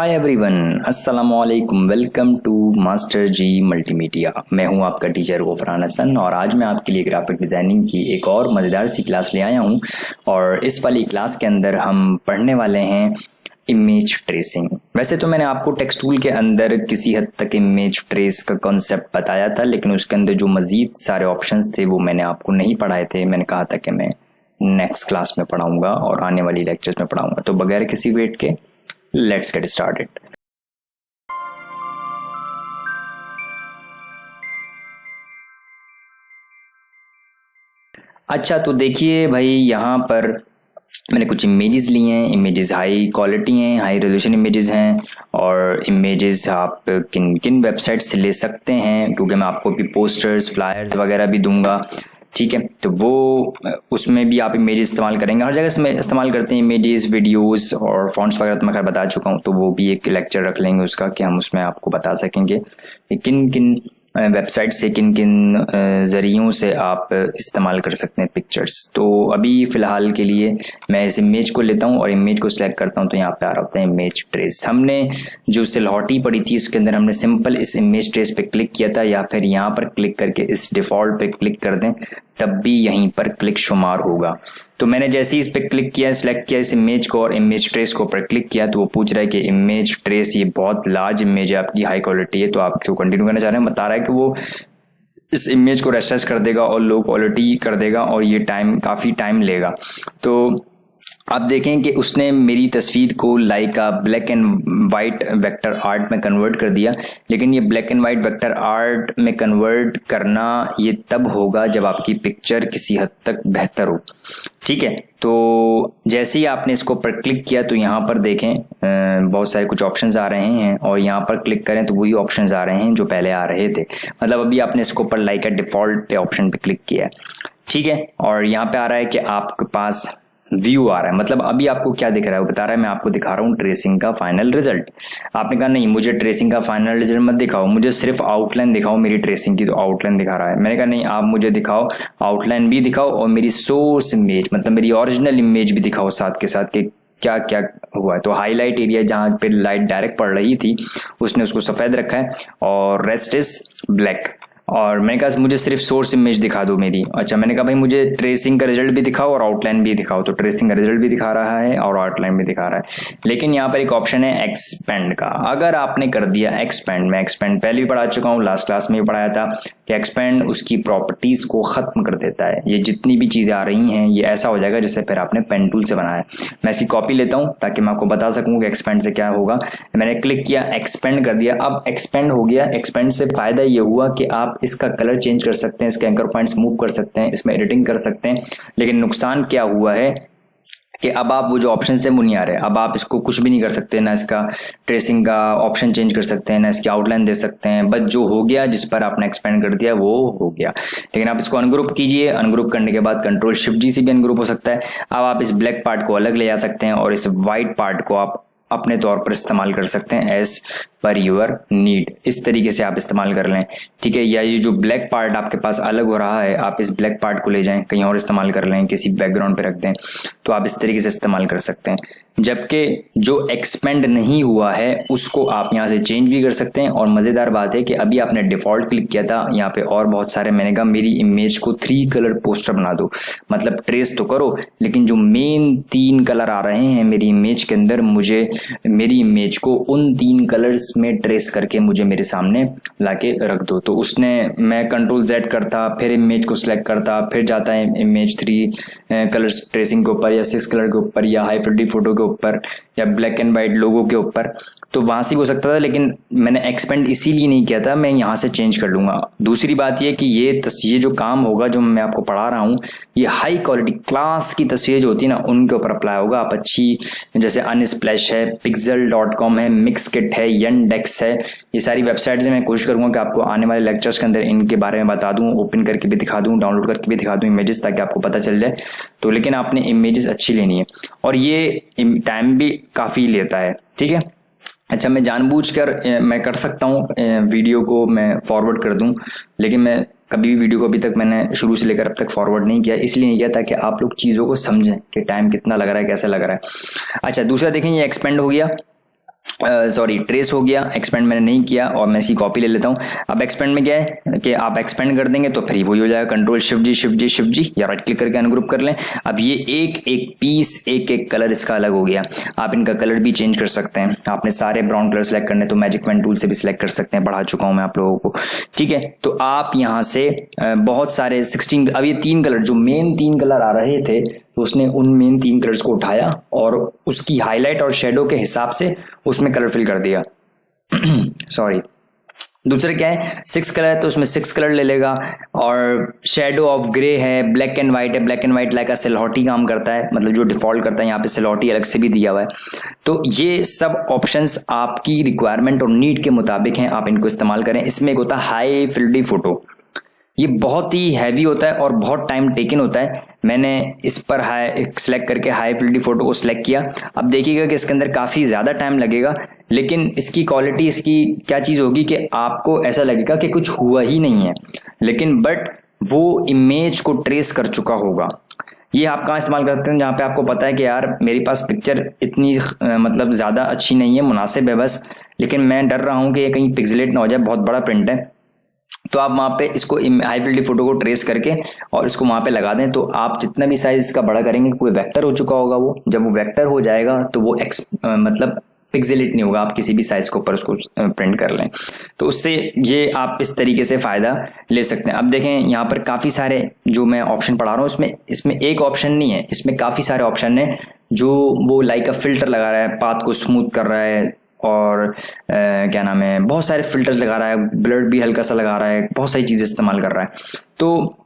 हाय everyone, अस्सलाम वालेकुम। Welcome to Master Ji Multimedia. मैं हूं आपका टीचर गफरान हसन और आज मैं आपके लिए ग्राफिक डिज़ाइनिंग की एक और मज़ेदार सी क्लास ले आया हूं। और इस वाली क्लास के अंदर हम पढ़ने वाले हैं इमेज ट्रेसिंग। वैसे तो मैंने आपको टेक्स्ट टूल के अंदर किसी हद तक इमेज ट्रेस का कॉन्सेप्ट बताया था, लेकिन उसके अंदर जो मज़ीद सारे ऑप्शंस थे वो मैंने आपको नहीं पढ़ाए थे। मैंने कहा था कि मैं नेक्स्ट क्लास में पढ़ाऊँगा और आने वाली लेक्चर्स में पढ़ाऊँगा। तो बगैर किसी वेट के लेट्स गेट स्टार्टेड। अच्छा, तो देखिए भाई, यहाँ पर मैंने कुछ इमेजेस लिए हैं। इमेजेस हाई क्वालिटी हैं, हाई रेजोल्यूशन इमेजेस हैं। और इमेजेस आप किन किन वेबसाइट से ले सकते हैं, क्योंकि मैं आपको भी पोस्टर्स फ्लायर्स वगैरह भी दूंगा, ठीक है। तो वो उसमें भी आप इमेजेस इस्तेमाल करेंगे। हर जगह इसमें इस्तेमाल करते हैं इमेजेस, वीडियोस और फॉन्ट्स वगैरह, तो मैं खैर बता चुका हूँ। तो वो भी एक लेक्चर रख लेंगे उसका कि हम उसमें आपको बता सकेंगे कि किन किन वेबसाइट से, किन किन ज़रियों से आप इस्तेमाल कर सकते हैं पिक्चर्स। तो अभी फ़िलहाल के लिए मैं इस इमेज को लेता हूँ और इमेज को सिलेक्ट करता हूँ। तो यहाँ पे आ रहा होता है इमेज ट्रेस। हमने जो सिलहौटी पढ़ी थी उसके अंदर हमने सिंपल इस इमेज ट्रेस पे क्लिक किया था, या फिर यहाँ पर क्लिक करके इस डिफ़ॉल्ट पे क्लिक कर दें तब भी यहीं पर क्लिक शुमार होगा। तो मैंने जैसे ही इस पर क्लिक किया, सिलेक्ट किया इस इमेज को और इमेज ट्रेस को ऊपर क्लिक किया, तो वो पूछ रहा है कि इमेज ट्रेस ये बहुत लार्ज इमेज है आपकी, हाई क्वालिटी है, तो आप क्यों कंटिन्यू करना चाह रहे हैं। बता रहा है कि वो इस इमेज को रेस्ट्रेस कर देगा और लो क्वालिटी कर देगा और ये काफ़ी टाइम लेगा। तो आप देखें कि उसने मेरी तस्वीर को like a black and white vector art में कन्वर्ट कर दिया। लेकिन ये black and white vector art में कन्वर्ट करना ये तब होगा जब आपकी पिक्चर किसी हद तक बेहतर हो, ठीक है। तो जैसे ही आपने इसको पर क्लिक किया तो यहाँ पर देखें बहुत सारे कुछ ऑप्शंस आ रहे हैं और यहाँ पर क्लिक करें तो वही ऑप्शंस आ रहे हैं जो पहले आ रहे थे। मतलब अभी आपने इसको पर लाइक आ डिफॉल्ट पे ऑप्शन पे क्लिक किया है, ठीक है। और यहाँ पे आ रहा है कि आपके पास व्यू आ रहा है। मतलब अभी आपको क्या दिख रहा है, वो बता रहा है मैं आपको दिखा रहा हूँ ट्रेसिंग का फाइनल रिजल्ट। आपने कहा नहीं, मुझे ट्रेसिंग का फाइनल रिजल्ट मत दिखाओ, मुझे सिर्फ आउटलाइन दिखाओ मेरी ट्रेसिंग की। तो आउटलाइन दिखा रहा है। मैंने कहा नहीं, आप मुझे दिखाओ आउटलाइन भी दिखाओ और मेरी सोर्स इमेज मतलब मेरी ओरिजिनल इमेज भी दिखाओ साथ के साथ कि क्या क्या हुआ है। तो हाईलाइट एरिया जहाँ पे लाइट डायरेक्ट पड़ रही थी उसने उसको सफ़ेद रखा है और रेस्ट इज ब्लैक। और मैंने कहा मुझे सिर्फ सोर्स इमेज दिखा दो मेरी। अच्छा, मैंने कहा भाई मुझे ट्रेसिंग का रिजल्ट भी दिखाओ और आउटलाइन भी दिखाओ। तो ट्रेसिंग का रिजल्ट भी दिखा रहा है और आउटलाइन भी दिखा रहा है। लेकिन यहाँ पर एक ऑप्शन है एक्सपेंड का। अगर आपने कर दिया एक्सपेंड, मैं एक्सपेंड पहले भी पढ़ा चुका हूँ, लास्ट क्लास में भी पढ़ाया था कि एक्सपेंड उसकी प्रॉपर्टीज को खत्म कर देता है। ये जितनी भी चीजें आ रही हैं ये ऐसा हो जाएगा जैसे फिर आपने पेन टूल से बनाया। मैं इसकी कॉपी लेता हूँ ताकि मैं आपको बता सकूँ कि एक्सपेंड से क्या होगा। मैंने क्लिक किया, एक्सपेंड कर दिया, अब एक्सपेंड हो गया। एक्सपेंड से फायदा ये हुआ कि आप इसका कलर चेंज कर सकते हैं, इसके एंकर पॉइंट्स मूव कर सकते हैं, इसमें एडिटिंग कर सकते हैं। लेकिन नुकसान क्या हुआ है कि अब आप वो जो ऑप्शन थे वो नहीं आ रहे। अब आप इसको कुछ भी नहीं कर सकते, ना इसका ट्रेसिंग का ऑप्शन चेंज कर सकते हैं, ना इसकी आउटलाइन दे सकते हैं। बस जो हो गया, जिस पर आपने एक्सपेंड कर दिया वो हो गया। लेकिन आप इसको अनग्रुप कीजिए, अनग्रुप करने के बाद कंट्रोल शिफ्ट जी से भी अनग्रुप हो सकता है। अब आप इस ब्लैक पार्ट को अलग ले जा सकते हैं और इस वाइट पार्ट को आप अपने तौर पर इस्तेमाल कर सकते हैं एज पर यूर नीड। इस तरीके से आप इस्तेमाल कर लें, ठीक है। या ये जो ब्लैक पार्ट आपके पास अलग हो रहा है, आप इस ब्लैक पार्ट को ले जाएं कहीं और इस्तेमाल कर लें, किसी बैकग्राउंड पे रख दें, तो आप इस तरीके से इस्तेमाल कर सकते हैं। जबकि जो एक्सपेंड नहीं हुआ है उसको आप यहाँ से चेंज भी कर सकते हैं। और मज़ेदार बात है कि अभी आपने डिफ़ॉल्ट क्लिक किया था यहाँ पे और बहुत सारे, मैंने कहा मेरी इमेज को 3 कलर पोस्टर बना दो। मतलब ट्रेस तो करो लेकिन जो मेन 3 कलर आ रहे हैं मेरी इमेज के अंदर, मुझे मेरी इमेज को उन 3 कलर्स में ट्रेस करके मुझे मेरे सामने लाके रख दो। तो उसने, मैं कंट्रोल Z करता, फिर इमेज को सिलेक्ट करता, फिर जाता है इमेज 3 कलर्स ट्रेसिंग के ऊपर या 6 कलर के ऊपर या हाई फिdelity फोटो के ऊपर या ब्लैक एंड वाइट लोगो के ऊपर। तो वहाँ से भी हो सकता था, लेकिन मैंने एक्सपेंड इसीलिए नहीं किया था, मैं यहाँ से चेंज कर लूँगा। दूसरी बात ये कि ये जो काम होगा जो मैं आपको पढ़ा रहा हूँ, ये हाई क्वालिटी क्लास की तस्वीर जो होती है ना उनके ऊपर अप्लाई होगा। आप अच्छी, जैसे अनस्प्लैश है, pixel.com है, मिक्सकिट है, यंडेक्स है, ये सारी वेबसाइट्स में मैं कोशिश करूँगा कि आपको आने वाले लेक्चर्स के अंदर इनके बारे में बता दूँ, ओपन करके भी दिखा दूँ, डाउनलोड करके भी दिखा दूँ इमेजेस, ताकि आपको पता चल जाए। तो लेकिन आपने इमेजेस अच्छी लेनी है और ये टाइम भी काफ़ी लेता है, ठीक है। अच्छा, मैं जानबूझकर मैं कर सकता हूँ वीडियो को मैं फॉरवर्ड कर दूँ, लेकिन मैं कभी भी वीडियो को अभी तक मैंने शुरू से लेकर अब तक फॉरवर्ड नहीं किया। इसलिए नहीं किया ताकि आप लोग चीज़ों को समझें कि टाइम कितना लग रहा है, कैसे लग रहा है। अच्छा, दूसरा देखें, ये एक्सपेंड हो गया। सॉरी ट्रेस हो गया, एक्सपेंड मैंने नहीं किया और मैं इसकी कॉपी ले लेता हूँ। अब एक्सपेंड में क्या है कि आप एक्सपेंड कर देंगे तो फिर वही हो जाएगा, कंट्रोल शिफ्ट जी शिफ्ट जी शिफ्ट जी, या राइट क्लिक करके अनग्रुप कर लें। अब ये एक एक पीस, एक एक कलर इसका अलग हो गया। आप इनका कलर भी चेंज कर सकते हैं। आपने सारे ब्राउन कलर सेलेक्ट करने तो मैजिक पेन टूल से भी सिलेक्ट कर सकते हैं, पढ़ा चुका हूँ मैं आप लोगों को, ठीक है। तो आप यहाँ से बहुत सारे 16, अब ये 3 कलर जो मेन 3 कलर आ रहे थे तो उसने उन मेन 3 कलर्स को उठाया और उसकी हाईलाइट और शेडो के हिसाब से उसमें कलर फिल कर दिया। सॉरी, दूसरा क्या है, 6 कलर है तो उसमें 6 कलर ले लेगा। और शेडो ऑफ ग्रे है, ब्लैक एंड व्हाइट है, ब्लैक एंड व्हाइट लाइक सिलहौटी काम करता है, मतलब जो डिफॉल्ट करता है, यहाँ पे सिलहौटी अलग से भी दिया हुआ है। तो ये सब ऑप्शंस आपकी रिक्वायरमेंट और नीड के मुताबिक हैं, आप इनको इस्तेमाल करें। इसमें एक होता है हाई फिल्डी फोटो, ये बहुत ही हैवी होता है और बहुत टाइम टेकन होता है। मैंने इस पर हाई सेलेक्ट करके हाई फिल्डी फोटो को सिलेक्ट किया। अब देखिएगा कि इसके अंदर काफ़ी ज़्यादा टाइम लगेगा, लेकिन इसकी क्वालिटी, इसकी क्या चीज़ होगी कि आपको ऐसा लगेगा कि कुछ हुआ ही नहीं है, लेकिन बट वो इमेज को ट्रेस कर चुका होगा। ये आप कहाँ इस्तेमाल करते हैं, जहाँ पे आपको पता है कि यार मेरे पास पिक्चर इतनी मतलब ज़्यादा अच्छी नहीं है, मुनासिब है बस, लेकिन मैं डर रहा हूँ कि ये कहीं पिक्सेलेट ना हो जाए, बहुत बड़ा प्रिंट है। तो आप वहाँ पे इसको हाई फिल्डी फोटो को ट्रेस करके और इसको वहाँ पे लगा दें। तो आप जितना भी साइज इसका बड़ा करेंगे, कोई वेक्टर हो चुका होगा, वो जब वो वेक्टर हो जाएगा तो वो मतलब पिक्सेलेट नहीं होगा, आप किसी भी साइज के ऊपर उसको प्रिंट कर लें। तो उससे ये आप इस तरीके से फ़ायदा ले सकते हैं। अब देखें यहाँ पर काफ़ी सारे जो मैं ऑप्शन पढ़ा रहा हूँ, इसमें एक ऑप्शन नहीं है, इसमें काफ़ी सारे ऑप्शन है जो वो लाइक अ फिल्टर लगा रहा है, पाथ को स्मूथ कर रहा है, और क्या नाम है, बहुत सारे फिल्टर्स लगा रहा है, ब्लर भी हल्का सा लगा रहा है, बहुत सारी चीज़ें इस्तेमाल कर रहा है। तो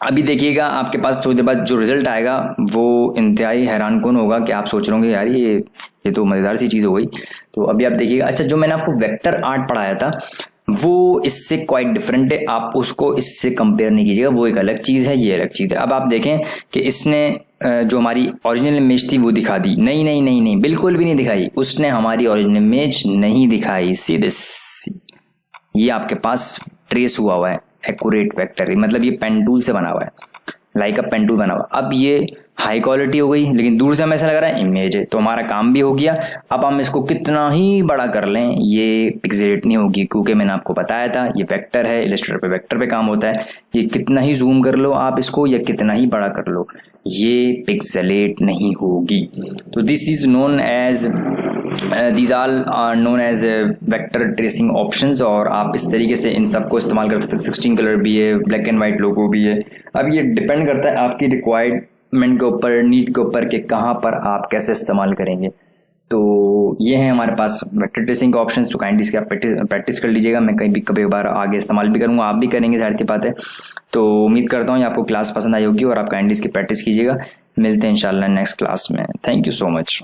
अभी देखिएगा आपके पास थोड़ी देर बाद जो रिजल्ट आएगा वो इंतहाई हैरानकुन होगा कि आप सोच रहे होंगे यार ये तो मज़ेदार सी चीज़ हो गई। तो अभी आप देखिएगा। अच्छा, जो मैंने आपको वेक्टर आर्ट पढ़ाया था वो इससे क्वाइट डिफरेंट है, आप उसको इससे कंपेयर नहीं कीजिएगा, वो एक अलग चीज़ है, ये अलग चीज़ है। अब आप देखें कि इसने जो हमारी ओरिजिनल इमेज थी वो दिखा दी, नहीं नहीं नहीं नहीं, बिल्कुल भी नहीं दिखाई, उसने हमारी ओरिजिनल इमेज नहीं दिखाई। सीधे ये आपके पास ट्रेस हुआ है एक्यूरेट वेक्टर, मतलब ये पेन टूल से बना हुआ है, लाइक अ पेन टूल बना हुआ। अब ये हाई क्वालिटी हो गई, लेकिन दूर से हमें ऐसा लग रहा है इमेज है, तो हमारा काम भी हो गया। अब हम इसको कितना ही बड़ा कर लें ये पिक्सेलेट नहीं होगी, क्योंकि मैंने आपको बताया था ये वेक्टर है, इलस्ट्रेटर पे वेक्टर पे काम होता है। ये कितना ही जूम कर लो आप इसको या कितना ही बड़ा कर लो, ये पिक्सेलेट नहीं होगी। तो this is known as these all are known as vector tracing options, और आप इस तरीके से इन सब को इस्तेमाल कर सकते हैं। 16 कलर भी है, ब्लैक एंड वाइट लोगो भी है। अब ये डिपेंड करता है आपकी रिक्वायरमेंट के ऊपर, नीड के ऊपर कि कहाँ पर आप कैसे इस्तेमाल करेंगे। तो ये है हमारे पास वेक्टर ट्रेसिंग के ऑप्शंस। तो काइंडली इसकी आप प्रैक्टिस कर लीजिएगा, मैं कभी बार आगे इस्तेमाल भी करूँगा, आप भी करेंगे, जाहिर सी बात है। तो उम्मीद करता हूँ आपको क्लास पसंद आई होगी और आप काइंडली इसकी प्रैक्टिस कीजिएगा। मिलते हैं इंशाल्लाह नेक्स्ट क्लास में। Thank you so much.